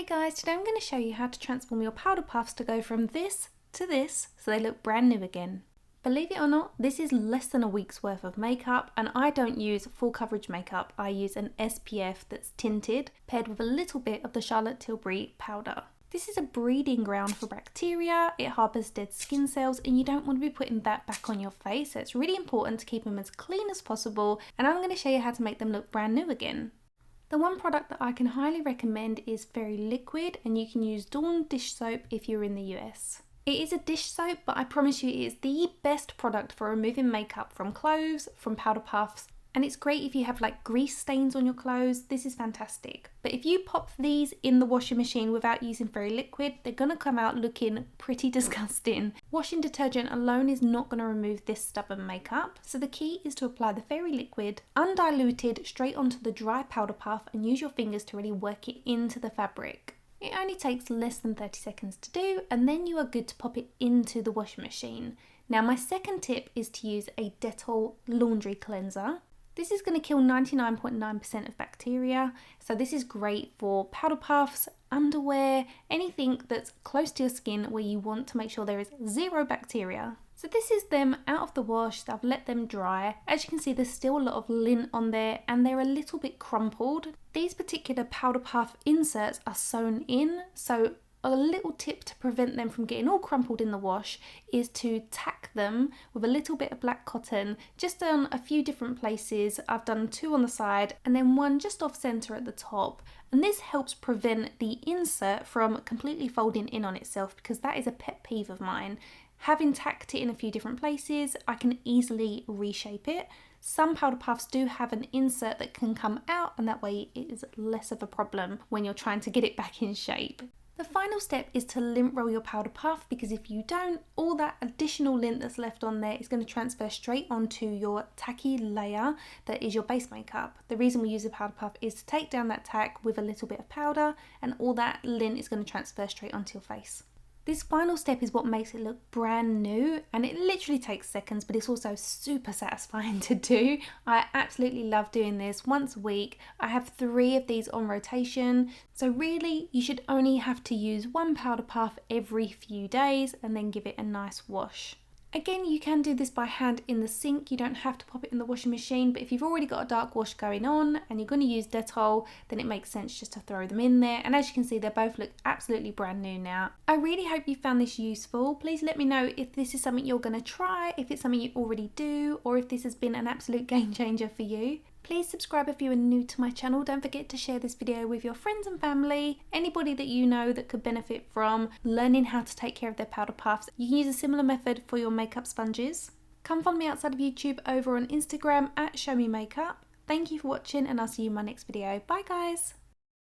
Hey guys, today I'm going to show you how to transform your powder puffs to go from this to this so they look brand new again. Believe it or not, this is less than a week's worth of makeup, and I don't use full coverage makeup. I use an SPF that's tinted paired with a little bit of the Charlotte Tilbury powder. This is a breeding ground for bacteria, it harbours dead skin cells, and you don't want to be putting that back on your face, so it's really important to keep them as clean as possible, and I'm going to show you how to make them look brand new again. The one product that I can highly recommend is Very Liquid, and you can use Dawn dish soap if you're in the US. It is a dish soap, but I promise you it is the best product for removing makeup from clothes, from powder puffs, and it's great if you have like grease stains on your clothes. This is fantastic. But if you pop these in the washing machine without using Very Liquid, they're going to come out looking pretty disgusting. Washing detergent alone is not going to remove this stubborn makeup, so the key is to apply the Very Liquid undiluted straight onto the dry powder puff and use your fingers to really work it into the fabric. It only takes less than 30 seconds to do, and then you are good to pop it into the washing machine. Now my second tip is to use a Dettol laundry cleanser. This is going to kill 99.9% of bacteria, so this is great for powder puffs, underwear, anything that's close to your skin where you want to make sure there is zero bacteria. So this is them out of the wash. I've let them dry. As you can see, there's still a lot of lint on there and they're a little bit crumpled. These particular powder puff inserts are sewn in, so a little tip to prevent them from getting all crumpled in the wash is to tack them with a little bit of black cotton just on a few different places. I've done 2 on the side and then 1 just off center at the top, and this helps prevent the insert from completely folding in on itself, because that is a pet peeve of mine. Having tacked it in a few different places, I can easily reshape it. Some powder puffs do have an insert that can come out, and that way it is less of a problem when you're trying to get it back in shape. The final step is to lint roll your powder puff, because if you don't, all that additional lint that's left on there is going to transfer straight onto your tacky layer that is your base makeup. The reason we use a powder puff is to take down that tack with a little bit of powder, and all that lint is going to transfer straight onto your face. This final step is what makes it look brand new, and it literally takes seconds, but it's also super satisfying to do. I absolutely love doing this once a week. I have 3 of these on rotation, so really you should only have to use 1 powder puff every few days and then give it a nice wash. Again, you can do this by hand in the sink, you don't have to pop it in the washing machine, but if you've already got a dark wash going on and you're going to use Dettol, then it makes sense just to throw them in there. And as you can see, they both look absolutely brand new now. I really hope you found this useful. Please let me know if this is something you're going to try, if it's something you already do, or if this has been an absolute game changer for you. Please subscribe if you are new to my channel. Don't forget to share this video with your friends and family, anybody that you know that could benefit from learning how to take care of their powder puffs. You can use a similar method for your makeup sponges. Come follow me outside of YouTube over on Instagram at ShowMeMakeup. Thank you for watching, and I'll see you in my next video. Bye guys!